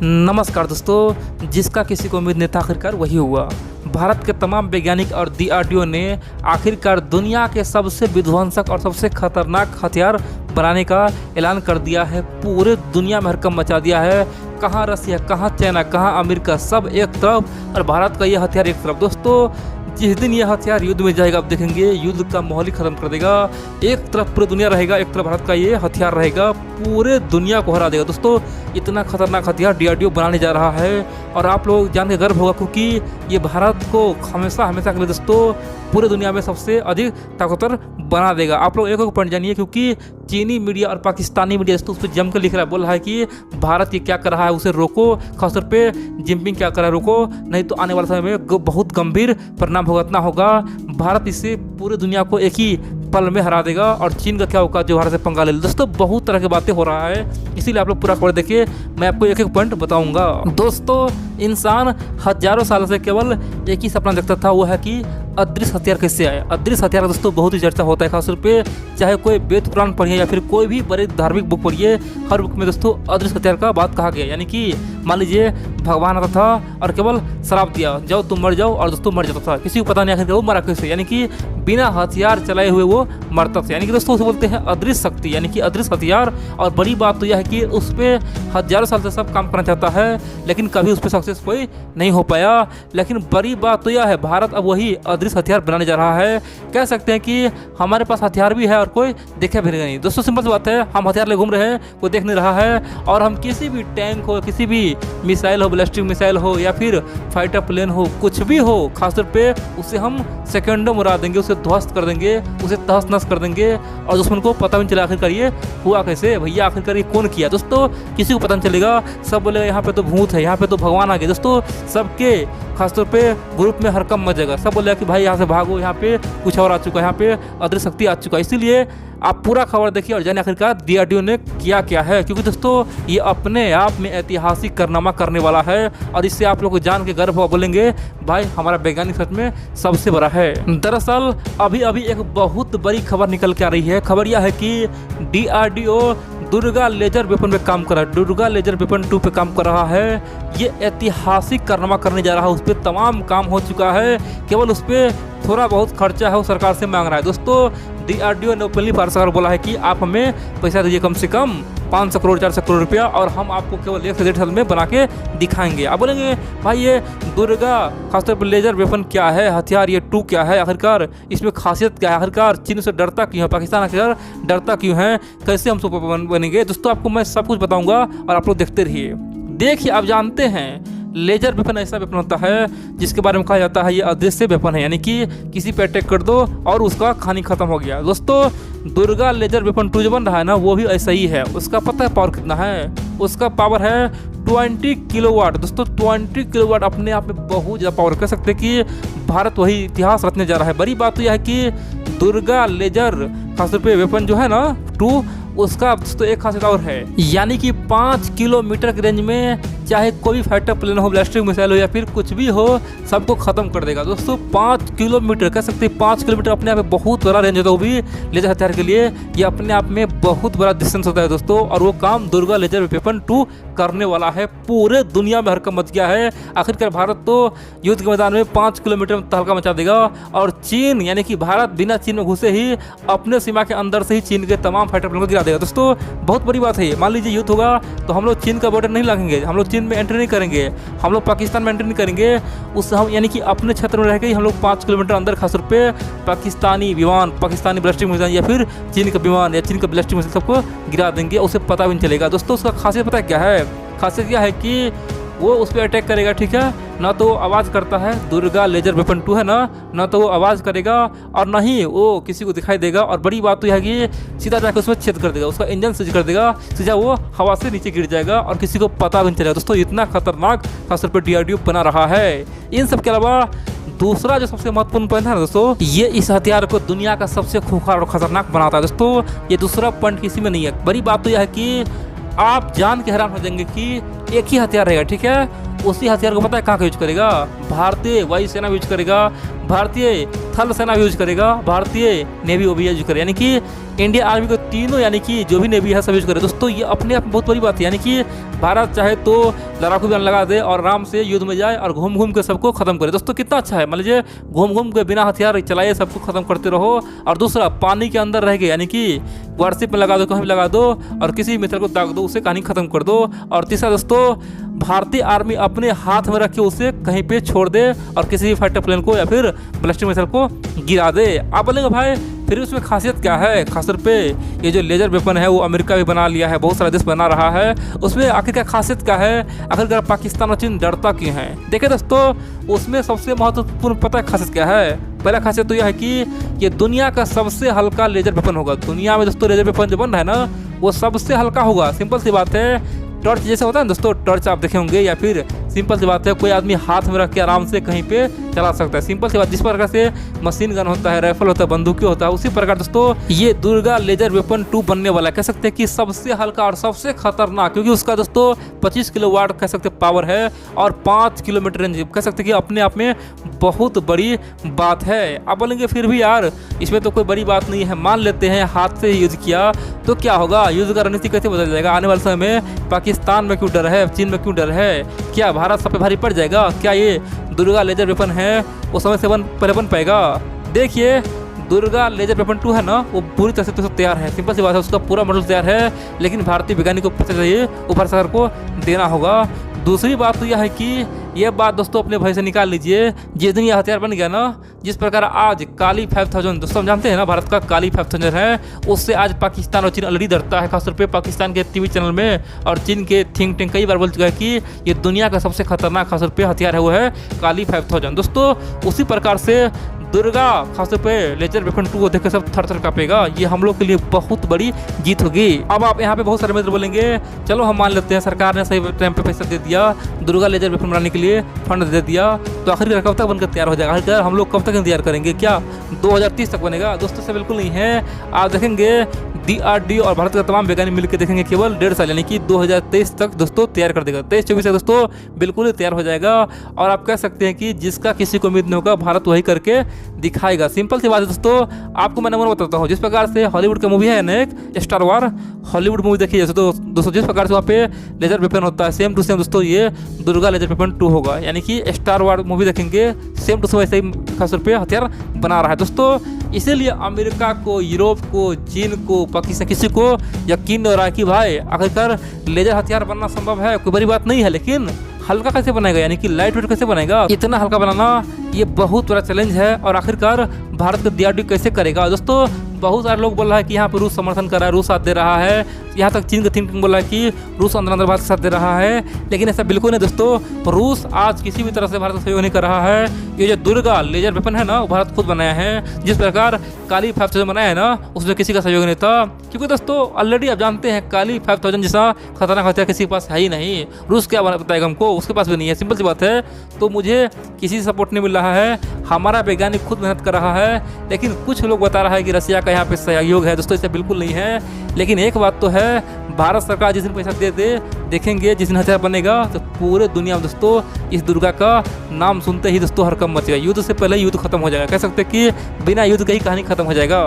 नमस्कार दोस्तों, जिसका किसी को उम्मीद नहीं था आखिरकार वही हुआ। भारत के तमाम वैज्ञानिक और DRDO ने आखिरकार दुनिया के सबसे विध्वंसक और सबसे खतरनाक हथियार बनाने का ऐलान कर दिया है। पूरे दुनिया में हड़कंप मचा दिया है। कहाँ रसिया, कहाँ चाइना, कहाँ अमेरिका, सब एक तरफ और भारत का ये हथियार एक तरफ। दोस्तों, जिस दिन ये हथियार युद्ध में जाएगा आप देखेंगे युद्ध का माहौल ही खत्म कर देगा। एक तरफ पूरी दुनिया रहेगा, एक तरफ भारत का ये हथियार रहेगा, पूरे दुनिया को हरा देगा। दोस्तों, इतना खतरनाक हथियार DRDO बनाने जा रहा है और आप लोग जान के गर्व होगा, क्योंकि ये भारत को हमेशा हमेशा के लिए दोस्तों पूरे दुनिया में सबसे अधिक ताकतवर बना देगा। आप लोग एक पॉइंट जानिए, क्योंकि चीनी मीडिया और पाकिस्तानी मीडिया दोस्तों उस पर जम कर लिख रहा है, बोल रहा है कि भारत ये क्या कर रहा है उसे रोको, खासतौर पे जिनपिंग क्या कर रहा है रोको, नहीं तो आने वाले समय में बहुत गंभीर परिणाम भुगतना होगा। भारत इससे पूरी दुनिया को एक ही पल में हरा देगा और चीन का क्या होगा जो भारत से पंगा ले। दोस्तों, बहुत तरह की बातें हो रहा है, इसीलिए आप लोग पूरा खबर देखिए, मैं आपको एक एक पॉइंट बताऊंगा। दोस्तों, इंसान हजारों सालों से केवल एक ही सपना देखता था, वो है कि अदृश्य हथियार कैसे आए। अदृश्य हथियार दोस्तों बहुत ही चर्चा होता है, खासतौर पे चाहे कोई वेद पुराण पढ़िए या फिर कोई भी बड़े धार्मिक बुक पढ़िए, हर बुक में दोस्तों अदृश्य हथियार का बात कहा गया। यानी कि मान लीजिए भगवान आता था और केवल श्राप दिया, जाओ तुम मर जाओ, और दोस्तों मर जाता था, किसी को पता नहीं आखिर वो मरा कैसे, यानी कि बिना हथियार चलाए हुए वो मरता था। यानी कि दोस्तों उसे बोलते हैं अदृश्य शक्ति, यानी कि अदृश्य हथियार। और बड़ी बात तो यह है कि उस पर हजारों साल से सब काम करना चाहता है, लेकिन कभी उस पर सक्सेस कोई नहीं हो पाया। लेकिन बड़ी बात तो यह है, भारत अब वही अदृश्य हथियार बनाने जा रहा है। कह सकते हैं कि हमारे पास हथियार भी है और कोई देखे भी नहीं। दोस्तों, सिंपल सी बात है, हम हथियार ले घूम रहे हैं, कोई देख नहीं रहा है, और हम किसी भी टैंक हो, किसी भी मिसाइल हो, बैलिस्टिक मिसाइल हो या फिर फाइटर प्लेन हो, कुछ भी हो, खासतौर पे उसे हम सेकंडों में उड़ा देंगे, उसे ध्वस्त कर देंगे, उसे तहस नहस कर देंगे, और दुश्मन को पता भी नहीं चला आखिरकार ये हुआ कैसे, भैया आखिरकार ये कौन किया। दोस्तों, किसी को पता नहीं चलेगा, सब बोलेगा यहाँ पे तो भूत है, यहाँ पे तो भगवान आ गए। दोस्तों, सबके खासतौर पे ग्रुप में हड़कंप मचेगा, सब बोलेगा कि भाई यहाँ से भागो, यहाँ पे कुछ और आ चुका है, यहाँ पे अदृश्य शक्ति आ चुका है। इसीलिए आप पूरा खबर देखिए और जानिए आखिरकार DRDO ने किया क्या है, क्योंकि दोस्तों ये अपने आप में ऐतिहासिक कारनामा करने वाला है और इससे आप लोग को जान के गर्व बोलेंगे भाई हमारा वैज्ञानिक सच में सबसे बड़ा है। दरअसल अभी अभी एक बहुत बड़ी खबर निकल के आ रही है। खबर यह है कि DRDO दुर्गा लेजर वेपन पे काम कर रहा है, दुर्गा लेजर वेपन 2 पे काम कर रहा है। ये ऐतिहासिक कारनामा करने जा रहा है, उस पर तमाम काम हो चुका है, केवल उस पर थोड़ा बहुत खर्चा है वो सरकार से मांग रहा है। दोस्तों, DRDO ने ओपनली भारत सरकार बोला है कि आप हमें पैसा दीजिए, कम से कम 500 करोड़ 400 करोड़ रुपया, और हम आपको केवल 1 से 1.5 साल में बना के दिखाएंगे। आप बोलेंगे भाई ये दुर्गा खासतौर पर लेजर वेपन क्या है, हथियार ये 2 क्या है, आखिरकार इसमें खासियत क्या है, आखिरकार चीन से डरता क्यों है, पाकिस्तान आखिरकार डरता क्यों है, कैसे हम सुपर बनेंगे। दोस्तों, आपको मैं सब कुछ बताऊंगा और आप लोग देखते रहिए। देखिए, आप जानते हैं लेजर वेपन ऐसा वेपन होता है जिसके बारे में कहा जाता है ये अदृश्य वेपन है, यानी कि किसी पे अटैक कर दो और उसका कहानी खत्म हो गया। दोस्तों, दुर्गा लेजर वेपन 2 जो बन रहा है ना, वो भी ऐसा ही है। उसका पता है पावर कितना है? उसका पावर है 20 किलोवाट। दोस्तों, 20 किलोवाट अपने आप में बहुत ज़्यादा पावर, कह सकते हैं कि भारत वही इतिहास रचने जा रहा है। बड़ी बात तो यह है कि दुर्गा लेजर खासतौर पे वेपन जो है ना 2, उसका दोस्तों एक खासियत और है, यानी कि 5 किलोमीटर की रेंज में चाहे कोई भी फाइटर प्लेन हो, बैलिस्टिक मिसाइल हो या फिर कुछ भी हो, सबको खत्म कर देगा। दोस्तों, 5 किलोमीटर, कह सकते हैं 5 किलोमीटर अपने आप में बहुत बड़ा रेंज होता है, वो भी लेजर हथियार के लिए ये अपने आप में बहुत बड़ा डिस्टेंस होता है दोस्तों। और वो काम दुर्गा लेजर वेपन 2 करने वाला है। पूरे दुनिया में हड़कंप मच गया है। आखिरकार भारत तो युद्ध के मैदान में 5 किलोमीटर में तहलका मचा देगा, और चीन यानी कि भारत बिना चीन में घुसे ही अपने सीमा के अंदर से ही चीन के तमाम फाइटर प्लेन को गिरा देगा। दोस्तों, बहुत बड़ी बात है ये। मान लीजिए युद्ध होगा तो हम लोग चीन का बॉर्डर नहीं लगेंगे, हम लोग चीन में एंट्री नहीं करेंगे, हम लोग पाकिस्तान में एंट्री नहीं करेंगे, उस हम यानी कि अपने क्षेत्र में रह के हम लोग 5 किलोमीटर अंदर खासतौर पे पाकिस्तानी विमान, पाकिस्तानी बैलिस्टिक मिसाइल या फिर चीन का विमान या चीन का बैलिस्टिक मिसाइल सबको गिरा देंगे, उसे पता भी नहीं चलेगा। दोस्तों, उसका खासियत पता है क्या है? खासियत क्या है कि वो उस पर अटैक करेगा, ठीक है ना, तो आवाज़ करता है, दुर्गा लेजर वेपन 2 है ना तो वो आवाज़ करेगा और ना ही वो किसी को दिखाई देगा। और बड़ी बात तो यह है कि सीधा जाकर उसमें छेद कर देगा, उसका इंजन सीज कर देगा, सीधा वो हवा से नीचे गिर जाएगा और किसी को पता भी नहीं चलेगा। दोस्तों, इतना खतरनाक खासतौर पर DRDO बना रहा है। इन सब के अलावा दूसरा जो सबसे महत्वपूर्ण पॉइंट है ना दोस्तों, ये इस हथियार को दुनिया का सबसे खूंखार और खतरनाक बनाता है। दोस्तों, ये दूसरा पॉइंट किसी में नहीं है। बड़ी बात तो यह है कि आप जान के हैरान हो जाएंगे कि एक ही हथियार रहेगा, ठीक है, उसी हथियार को पता है कहाँ का यूज करेगा? भारतीय वायुसेना यूज करेगा, भारतीय थल सेना यूज करेगा, भारतीय नेवी वो भी यूज करेगा। यानी कि इंडियन आर्मी को तीनों यानी कि जो भी नेवी है सब यूज करे। दोस्तों ये अपने आप में बहुत बड़ी बात है, यानी कि भारत चाहे तो लड़ाकू विमान लगा दे और आराम से युद्ध में जाए और घूम घूम के सबको खत्म करे। दोस्तों कितना अच्छा है, मान लीजिए घूम घूम के बिना हथियार चलाइए सबको खत्म करते रहो। और दूसरा पानी के अंदर रह गए, यानी कि वारशिप में लगा दो, कहीं भी लगा दो और किसी मित्र को दाग दो, उसे कहानी खत्म कर दो। और तीसरा दोस्तों भारतीय आर्मी अपने हाथ में रख के उसे कहीं पे छोड़ दे और किसी भी फाइटर प्लेन को या फिर बैलिस्टिक मिसाइल को गिरा दे। आप बोलेंगे भाई फिर उसमें खासियत क्या है? खासतौर पे ये जो लेजर वेपन है वो अमेरिका भी बना लिया है, बहुत सारा देश बना रहा है, उसमें आखिर क्या खासियत क्या है? आखिरकार पाकिस्तान और चीन डरता क्यों है? देखिए दोस्तों उसमें सबसे महत्वपूर्ण पता है खासियत क्या है? पहला खासियत तो यह है कि ये दुनिया का सबसे हल्का लेजर वेपन होगा। दुनिया में दोस्तों लेजर वेपन जो बन रहा है ना वो सबसे हल्का होगा। सिंपल सी बात है, टॉर्च जैसे होता है दोस्तों, टॉर्च आप देखे होंगे, या फिर सिंपल सी बात है कोई आदमी हाथ में रख के आराम से कहीं पे चला सकता है। सिंपल सी बात, जिस प्रकार से मशीन गन होता है, राइफल होता है, बंदूकी होता है, उसी प्रकार दोस्तों ये दुर्गा लेजर वेपन 2 बनने वाला है। कह सकते हैं कि सबसे हल्का और सबसे खतरनाक, क्योंकि उसका दोस्तों 25 किलोवाट कह सकते पावर है और 5 किलोमीटर रेंज, कह सकते कि अपने आप में बहुत बड़ी बात है। आप बोलेंगे फिर भी यार इसमें तो कोई बड़ी बात नहीं है, मान लेते हैं हाथ से यूज किया तो क्या होगा? युद्ध का रणनीति कैसे बदल जाएगा? आने वाले समय में पाकिस्तान में क्यों डर है, चीन में क्यों डर है? क्या भारत सब पे भारी पड़ जाएगा? क्या ये दुर्गा लेजर वेपन है वो समय से पहले बन पाएगा? देखिए दुर्गा लेजर वेपन 2 है ना वो पूरी तरह से तो तैयार है। सिंपल सी बात है, उसका पूरा मॉडल तैयार है, लेकिन भारतीय वैज्ञानिक को पता चाहिए वो भारत सरकार को देना होगा। दूसरी बात तो यह है कि यह बात दोस्तों अपने भाई से निकाल लीजिए, जिस दिन यह हथियार बन गया ना, जिस प्रकार आज काली 5000 दोस्तों हम जानते हैं ना भारत का काली 5000 है, उससे आज पाकिस्तान और चीन ऑलरेडी डरता है। खासतौर पे पाकिस्तान के टीवी चैनल में और चीन के थिंक टैंक कई बार बोल चुका है कि ये दुनिया का सबसे खतरनाक खासतौर पे हथियार है वो है काली 5000। दोस्तों उसी प्रकार से दुर्गा खासतौर पे लेजर वेपन 2 को देख के सब थर थर कांपेगा। ये हम लोग के लिए बहुत बड़ी जीत होगी। अब आप यहाँ पे बहुत सारे मित्र बोलेंगे चलो हम मान लेते हैं सरकार ने सही टाइम पे पैसा दे दिया, दुर्गा लेजर वेपन बनाने के लिए फंड दे दिया, तो आखिर कब तक बनकर तैयार हो जाएगा? आखिर हम लोग कब तक इंतजार करेंगे? क्या 2030 तक बनेगा? दोस्तों से बिल्कुल नहीं है। आप देखेंगे DRDO और भारत का तमाम वैज्ञानिक मिलकर देखेंगे केवल 1.5 साल यानी कि 2023 तक दोस्तों तैयार कर देगा। 23-24 तक दोस्तों बिल्कुल ही तैयार हो जाएगा। और आप कह सकते हैं कि जिसका किसी को उम्मीद नहीं होगा भारत वही करके दिखाएगा। सिंपल सी बात है दोस्तों, आपको मैं नंबर बताता हूँ। जिस प्रकार से हॉलीवुड का मूवी है ना एक स्टार वार, हॉलीवुड मूवी देखिए जैसे, तो दोस्तों जिस प्रकार से वहाँ पे लेजर वेपन होता है सेम टू सेम दोस्तों ये दुर्गा लेजर वेपन 2 होगा। यानी कि स्टार वार मूवी देखेंगे सेम टू सेम वैसे ही खासतौर पे हथियार बना रहा है दोस्तों। इसीलिए अमेरिका को, यूरोप को, चीन को, पाकिस्तान किसी को यकीन हो रहा है कि भाई आखिरकार लेजर हथियार बनना संभव है, कोई बड़ी बात नहीं है, लेकिन हल्का कैसे बनाएगा, यानी कि लाइट वेट कैसे बनाएगा? इतना हल्का बनाना ये बहुत बड़ा चैलेंज है। और आखिरकार भारत का DRDO कैसे करेगा? दोस्तों बहुत सारे लोग बोल रहा है कि यहाँ पर रूस समर्थन कर रहा है, रूस साथ दे रहा है, यहाँ तक चीन का थिंकिंग बोल रहा है कि रूस अंदर भारत के साथ दे रहा है, लेकिन ऐसा बिल्कुल नहीं दोस्तों। रूस आज किसी भी तरह से भारत का सहयोग नहीं कर रहा है। ये जो दुर्गा लेजर वेपन है ना वो भारत खुद बनाया है। जिस प्रकार काली 5000 बनाया है ना उसमें किसी का सहयोग नहीं था, क्योंकि दोस्तों ऑलरेडी आप जानते हैं काली 5000 जैसा खतरनाक हथियार किसी के पास है ही नहीं। रूस क्या बताएगा हमको? उसके पास भी नहीं है। सिंपल सी बात है। तो मुझे किसी से सपोर्ट नहीं मिल रहा है, हमारा वैज्ञानिक खुद मेहनत कर रहा है, लेकिन कुछ लोग बता रहा है कि रसिया का यहाँ पे सहयोग है। दोस्तों ऐसा बिल्कुल नहीं है। लेकिन एक बात तो है, भारत सरकार जिस दिन पैसा दे दे, देखेंगे जिस दिन हथियार बनेगा तो पूरे दुनिया में दोस्तों इस दुर्गा का नाम सुनते ही दोस्तों हड़कंप मचेगा। युद्ध से पहले युद्ध खत्म हो जाएगा। कह सकते हैं कि बिना युद्ध के ही कहानी खत्म हो जाएगा।